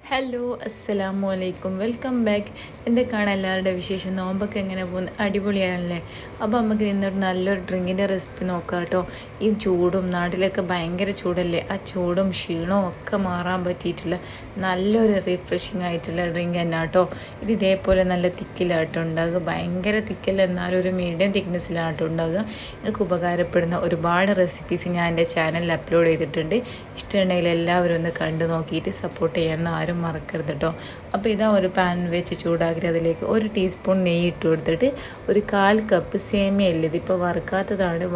Hello അസ്സലാമു അലൈക്കും welcome back. എന്തൊക്കെയാണ് എല്ലാവരുടെ വിശേഷം? നോമ്പൊക്കെ എങ്ങനെ പോകുന്നത്? അടിപൊളിയാണല്ലേ? അപ്പോൾ നമുക്ക് ഇന്നൊരു നല്ലൊരു ഡ്രിങ്കിൻ്റെ റെസിപ്പി നോക്കാം കേട്ടോ. ഈ ചൂടും നാട്ടിലൊക്കെ ഭയങ്കര ചൂടല്ലേ, ആ ചൂടും ക്ഷീണവും ഒക്കെ മാറാൻ പറ്റിയിട്ടുള്ള നല്ലൊരു റിഫ്രഷിങ് ആയിട്ടുള്ള ഡ്രിങ്ക് തന്നെ കേട്ടോ. ഇത് ഇതേപോലെ നല്ല തിക്കിലാട്ടോ ഉണ്ടാകുക, ഭയങ്കര തിക്കല്ല എന്നാലും ഒരു മീഡിയം തിക്നെസ്സിലാട്ടോ ഉണ്ടാകുക. നിങ്ങൾക്ക് ഉപകാരപ്പെടുന്ന ഒരുപാട് റെസിപ്പീസ് ഞാൻ എൻ്റെ ചാനലിൽ അപ്ലോഡ് ചെയ്തിട്ടുണ്ട്. ഇഷ്ടമുണ്ടെങ്കിൽ എല്ലാവരും ഒന്ന് കണ്ടു നോക്കിയിട്ട് സപ്പോർട്ട് ചെയ്യണം, ആരും മറക്കരുത് കേട്ടോ. അപ്പോൾ ഇതാ ഒരു പാൻ വെച്ച് ചൂടാക്കി അതിലേക്ക് 1 ടീസ്പൂൺ നെയ്യ് ഇട്ട് കൊടുത്തിട്ട് 1/4 കപ്പ് സേമിയ ഇല്ല, ഇതിപ്പോൾ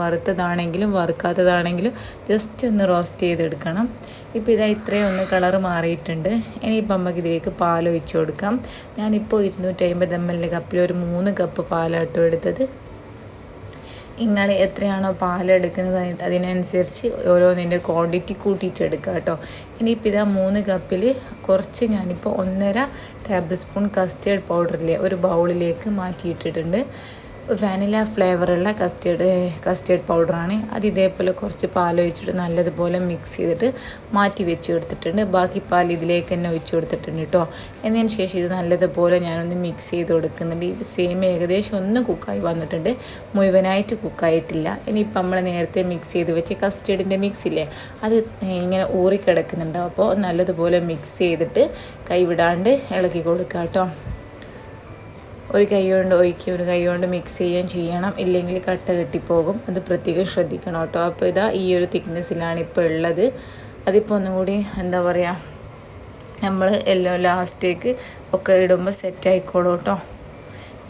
വറുത്തതാണെങ്കിലും വറുക്കാത്തതാണെങ്കിലും ജസ്റ്റ് ഒന്ന് റോസ്റ്റ് ചെയ്തെടുക്കണം. ഇപ്പോൾ ഇതാ ഇത്രയും ഒന്ന് കളറ് മാറിയിട്ടുണ്ട്. ഇനിയിപ്പോൾ നമുക്ക് ഇതിലേക്ക് പാൽ ഒഴിച്ച് കൊടുക്കാം. ഞാനിപ്പോൾ 250 ml കപ്പിൽ ഒരു 3 കപ്പ് പാലാട്ടോ എടുത്തത്. നിങ്ങൾ എത്രയാണോ പാലെടുക്കുന്നത് അതിനനുസരിച്ച് ഓരോന്നിൻ്റെ ക്വാണ്ടിറ്റി കൂട്ടിയിട്ട് എടുക്കുക കേട്ടോ. ഇനിയിപ്പോൾ ഇതാ 3 കപ്പിൽ കുറച്ച് ഞാനിപ്പോൾ 1.5 ടേബിൾ സ്പൂൺ കസ്റ്റേർഡ് പൗഡറിലെ ഒരു ബൗളിലേക്ക് മാറ്റിയിട്ടിട്ടുണ്ട്. വാനില ഫ്ലേവറുള്ള കസ്റ്റേർഡ് പൗഡറാണ്. അത് ഇതേപോലെ കുറച്ച് പാലൊഴിച്ചിട്ട് നല്ലതുപോലെ മിക്സ് ചെയ്തിട്ട് മാറ്റി വെച്ച് കൊടുത്തിട്ടുണ്ട്. ബാക്കി പാൽ ഇതിലേക്ക് തന്നെ ഒഴിച്ച് കൊടുത്തിട്ടുണ്ട് കേട്ടോ. എന്നതിന് ശേഷം ഇത് നല്ലതുപോലെ ഞാനൊന്ന് മിക്സ് ചെയ്ത് കൊടുക്കുന്നുണ്ട്. ഈ സെയിം ഏകദേശം ഒന്ന് കുക്കായി വന്നിട്ടുണ്ട്, മുഴുവനായിട്ട് കുക്കായിട്ടില്ല. ഇനിയിപ്പോൾ നമ്മൾ നേരത്തെ മിക്സ് ചെയ്ത് വെച്ച് കസ്റ്റേർഡിൻ്റെ മിക്സില്ലേ, അത് ഇങ്ങനെ ഊറിക്കിടക്കുന്നുണ്ടാവും. അപ്പോൾ നല്ലതുപോലെ മിക്സ് ചെയ്തിട്ട് കൈവിടാണ്ട് ഇളക്കി കൊടുക്കുക കേട്ടോ. ഒരു കൈ കൊണ്ട് ഒഴിക്കുക, ഒരു കൈ കൊണ്ട് മിക്സ് ചെയ്യണം, ഇല്ലെങ്കിൽ കട്ട കെട്ടിപ്പോകും. അത് പ്രത്യേകം ശ്രദ്ധിക്കണം കേട്ടോ. അപ്പോൾ ഇതാ ഈ ഒരു തിക്നെസ്സിലാണ് ഇപ്പോൾ ഉള്ളത്. അതിപ്പോൾ ഒന്നും കൂടി എന്താ പറയുക, നമ്മൾ എല്ലാം ലാസ്റ്റേക്ക് ഒക്കെ ഇടുമ്പോൾ സെറ്റ് ആയിക്കോളൂ കേട്ടോ.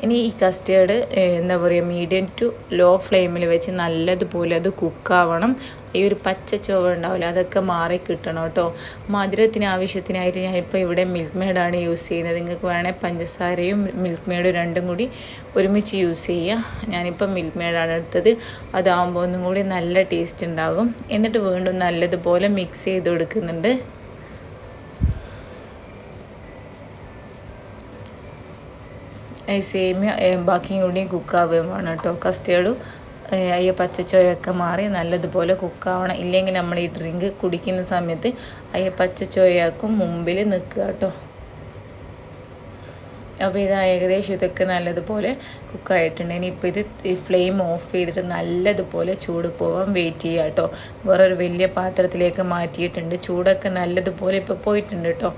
ഇനി ഈ കസ്റ്റേർഡ് എന്താ പറയുക, മീഡിയം ടു ലോ ഫ്ലെയിമിൽ വെച്ച് നല്ലതുപോലെ അത് കുക്കാവണം. ഈ ഒരു പച്ച ചുവ ഉണ്ടാവില്ല, അതൊക്കെ മാറി കിട്ടണം കേട്ടോ. മധുരത്തിന് ആവശ്യത്തിനായിട്ട് ഞാനിപ്പോൾ ഇവിടെ മിൽക്ക് മെയ്ഡാണ് യൂസ് ചെയ്യുന്നത്. നിങ്ങൾക്ക് വേണമെങ്കിൽ പഞ്ചസാരയും മിൽക്ക് മെയ്ഡും രണ്ടും കൂടി ഒരുമിച്ച് യൂസ് ചെയ്യുക. ഞാനിപ്പോൾ മിൽക്ക് മെയ്ഡാണ് എടുത്തത്. അതാകുമ്പോൾ ഒന്നും കൂടി നല്ല ടേസ്റ്റ് ഉണ്ടാകും. എന്നിട്ട് വീണ്ടും നല്ലതുപോലെ മിക്സ് ചെയ്ത് കൊടുക്കുന്നുണ്ട്. സേമിയ ബാക്കിയും കൂടിയും കുക്കാവുകയും വേണം കേട്ടോ. കസ്റ്റേർഡും ഈ പച്ചച്ചോയൊക്കെ മാറി നല്ലതുപോലെ കുക്കാവണം, ഇല്ലെങ്കിൽ നമ്മൾ ഈ ഡ്രിങ്ക് കുടിക്കുന്ന സമയത്ത് പച്ചച്ചോയാക്കും മുമ്പിൽ നിൽക്കുക കേട്ടോ. അപ്പോൾ ഇത് ഏകദേശം ഇതൊക്കെ നല്ലതുപോലെ കുക്കായിട്ടുണ്ട്. ഇനിയിപ്പോൾ ഇത് ഫ്ലെയിം ഓഫ് ചെയ്തിട്ട് നല്ലതുപോലെ ചൂട് പോകാൻ വെയിറ്റ് ചെയ്യുക കേട്ടോ. വേറൊരു വലിയ പാത്രത്തിലേക്ക് മാറ്റിയിട്ടുണ്ട്. ചൂടൊക്കെ നല്ലതുപോലെ ഇപ്പോൾ പോയിട്ടുണ്ട് കേട്ടോ.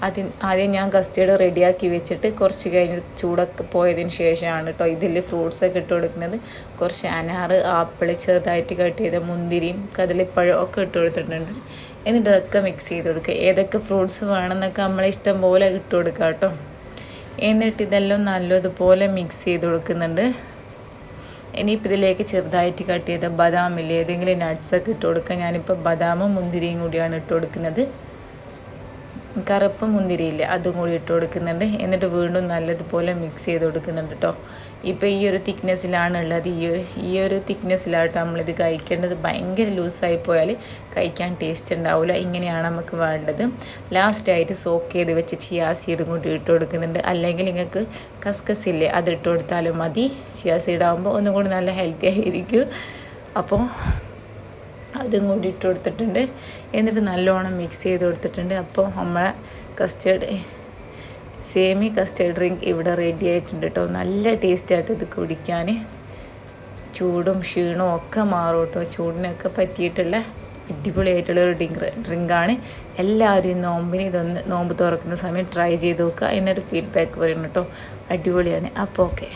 ആദ്യം ഞാൻ കസ്റ്റേർഡ് റെഡിയാക്കി വെച്ചിട്ട് കുറച്ച് കഴിഞ്ഞ് ചൂടൊക്കെ പോയതിന് ശേഷമാണ് കേട്ടോ ഇതിൽ ഫ്രൂട്ട്സൊക്കെ ഇട്ട് കൊടുക്കുന്നത്. കുറച്ച് അനാറ്, ആപ്പിൾ, ചെറുതായിട്ട് കട്ട് ചെയ്ത മുന്തിരിയും കദളിപ്പഴം ഒക്കെ ഇട്ട് കൊടുത്തിട്ടുണ്ട്. എന്നിട്ട് അതൊക്കെ മിക്സ് ചെയ്ത് കൊടുക്കുക. ഏതൊക്കെ ഫ്രൂട്ട്സ് വേണമെന്നൊക്കെ നമ്മളെ ഇഷ്ടം പോലെ ഇട്ട് കൊടുക്കുക കേട്ടോ. എന്നിട്ട് ഇതെല്ലാം നല്ലതുപോലെ മിക്സ് ചെയ്ത് കൊടുക്കുന്നുണ്ട്. ഇനിയിപ്പോൾ ഇതിലേക്ക് ചെറുതായിട്ട് കട്ട് ചെയ്ത ബദാമില്ലേ, ഏതെങ്കിലും നട്ട്സൊക്കെ ഇട്ട് കൊടുക്കുക. ഞാനിപ്പോൾ ബദാമും മുന്തിരിയും കൂടിയാണ് ഇട്ട് കൊടുക്കുന്നത്. കറുപ്പ് മുന്തിരിയില്ല, അതും കൂടി ഇട്ട് കൊടുക്കുന്നുണ്ട്. എന്നിട്ട് വീണ്ടും നല്ലതുപോലെ മിക്സ് ചെയ്ത് കൊടുക്കുന്നുണ്ട് കേട്ടോ. ഇപ്പോൾ ഈ ഒരു തിക്നെസ്സിലാണ് ഉള്ളത്. ഈ ഒരു തിക്നെസ്സിലാട്ടോ നമ്മളിത് കഴിക്കേണ്ടത്. ഭയങ്കര ലൂസായി പോയാൽ കഴിക്കാൻ ടേസ്റ്റ് ഉണ്ടാവില്ല. ഇങ്ങനെയാണ് നമുക്ക് വേണ്ടത്. ലാസ്റ്റായിട്ട് സോക്ക് ചെയ്ത് വെച്ച് ചിയാ സീഡും കൂടി ഇട്ട് കൊടുക്കുന്നുണ്ട്. അല്ലെങ്കിൽ നിങ്ങൾക്ക് കസ്കസ് ഇല്ലേ, അത് ഇട്ട് കൊടുത്താലും മതി. ചിയാ സീഡാകുമ്പോൾ ഒന്നും കൂടി നല്ല ഹെൽത്തി ആയിരിക്കും. അപ്പോൾ അതും കൂടി ഇട്ട് കൊടുത്തിട്ടുണ്ട്. എന്നിട്ട് നല്ലോണം മിക്സ് ചെയ്ത് കൊടുത്തിട്ടുണ്ട്. അപ്പോൾ നമ്മളെ സേമി കസ്റ്റേർഡ് ഡ്രിങ്ക് ഇവിടെ റെഡി ആയിട്ടുണ്ട് കേട്ടോ. നല്ല ടേസ്റ്റ് ആയിട്ട് ഇത് കുടിക്കാൻ. ചൂടും ക്ഷീണവും ഒക്കെ മാറും കേട്ടോ. ചൂടിനൊക്കെ പറ്റിയിട്ടുള്ള അടിപൊളിയായിട്ടുള്ളൊരു ഡ്രിങ്കാണ്. എല്ലാവരും നോമ്പ് തുറക്കുന്ന സമയം ട്രൈ ചെയ്ത് നോക്കുക. എന്നിട്ട് ഫീഡ്ബാക്ക് പറയണം കേട്ടോ. അടിപൊളിയാണ്. അപ്പോൾ ഓക്കെ.